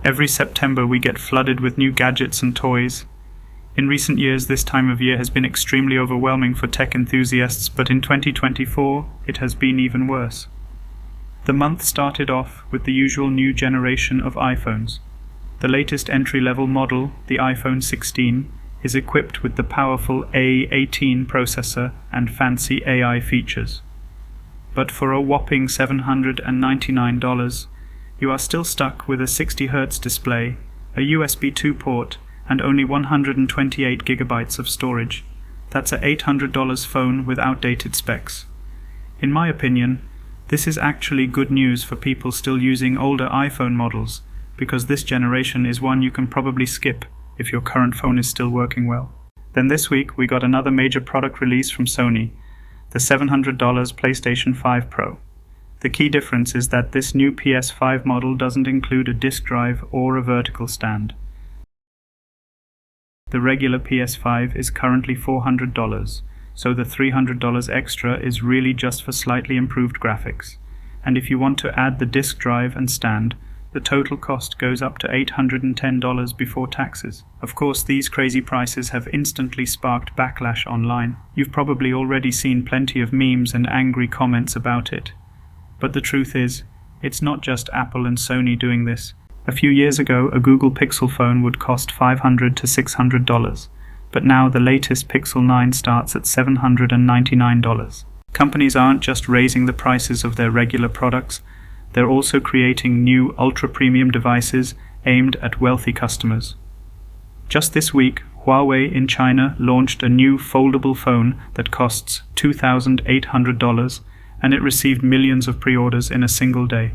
Every September we get flooded with new gadgets and toys. In recent years, this time of year has been extremely overwhelming for tech enthusiasts, but in 2024, it has been even worse. The month started off with the usual new generation of iPhones. The latest entry-level model, the iPhone 16, is equipped with the powerful A18 processor and fancy AI features. But for a whopping $799, you are still stuck with a 60Hz display, a USB 2 port, and only 128 gigabytes of storage. That's a $800 phone with outdated specs. In my opinion, this is actually good news for people still using older iPhone models, because this generation is one you can probably skip if your current phone is still working well. Then this week we got another major product release from Sony, the $700 PlayStation 5 Pro. The key difference is that this new PS5 model doesn't include a disk drive or a vertical stand. The regular PS5 is currently $400, so the $300 extra is really just for slightly improved graphics. And if you want to add the disk drive and stand, the total cost goes up to $810 before taxes. Of course, these crazy prices have instantly sparked backlash online. You've probably already seen plenty of memes and angry comments about it. But the truth is, it's not just Apple and Sony doing this. A few years ago, a Google Pixel phone would cost $500 to $600, but now the latest Pixel 9 starts at $799. Companies aren't just raising the prices of their regular products, they're also creating new ultra-premium devices aimed at wealthy customers. Just this week, Huawei in China launched a new foldable phone that costs $2,800, and it received millions of pre-orders in a single day.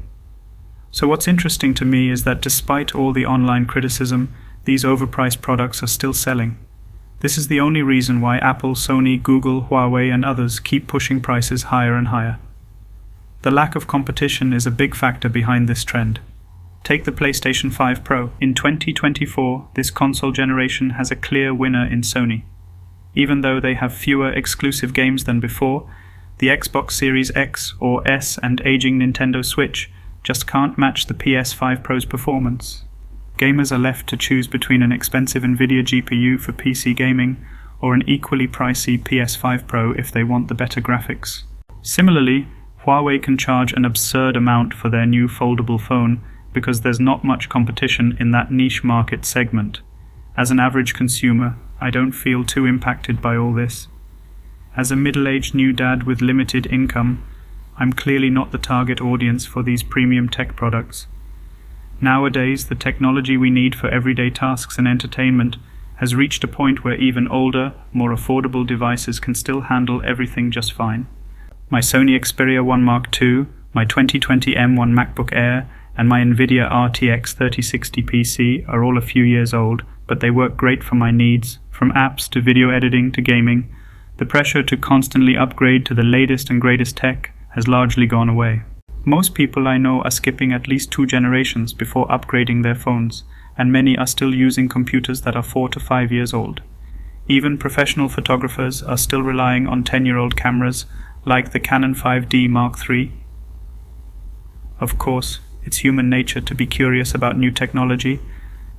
So what's interesting to me is that despite all the online criticism, these overpriced products are still selling. This is the only reason why Apple, Sony, Google, Huawei and others keep pushing prices higher and higher. The lack of competition is a big factor behind this trend. Take the PlayStation 5 Pro. In 2024, this console generation has a clear winner in Sony. Even though they have fewer exclusive games than before, the Xbox Series X or S and aging Nintendo Switch just can't match the PS5 Pro's performance. Gamers are left to choose between an expensive Nvidia GPU for PC gaming or an equally pricey PS5 Pro if they want the better graphics. Similarly, Huawei can charge an absurd amount for their new foldable phone because there's not much competition in that niche market segment. As an average consumer, I don't feel too impacted by all this. As a middle-aged new dad with limited income, I'm clearly not the target audience for these premium tech products. Nowadays, the technology we need for everyday tasks and entertainment has reached a point where even older, more affordable devices can still handle everything just fine. My Sony Xperia 1 Mark II, my 2020 M1 MacBook Air, and my Nvidia RTX 3060 PC are all a few years old, but they work great for my needs, from apps to video editing to gaming. The pressure to constantly upgrade to the latest and greatest tech has largely gone away. Most people I know are skipping at least 2 generations before upgrading their phones, and many are still using computers that are 4 to 5 years old. Even professional photographers are still relying on 10-year-old cameras like the Canon 5D Mark III. Of course, it's human nature to be curious about new technology,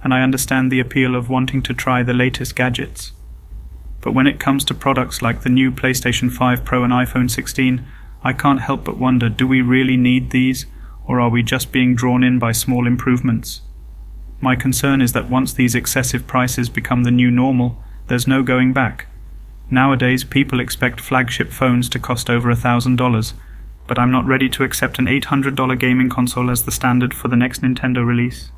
and I understand the appeal of wanting to try the latest gadgets. But when it comes to products like the new PlayStation 5 Pro and iPhone 16, I can't help but wonder, do we really need these, or are we just being drawn in by small improvements? My concern is that once these excessive prices become the new normal, there's no going back. Nowadays, people expect flagship phones to cost over $1,000, but I'm not ready to accept an $800 gaming console as the standard for the next Nintendo release.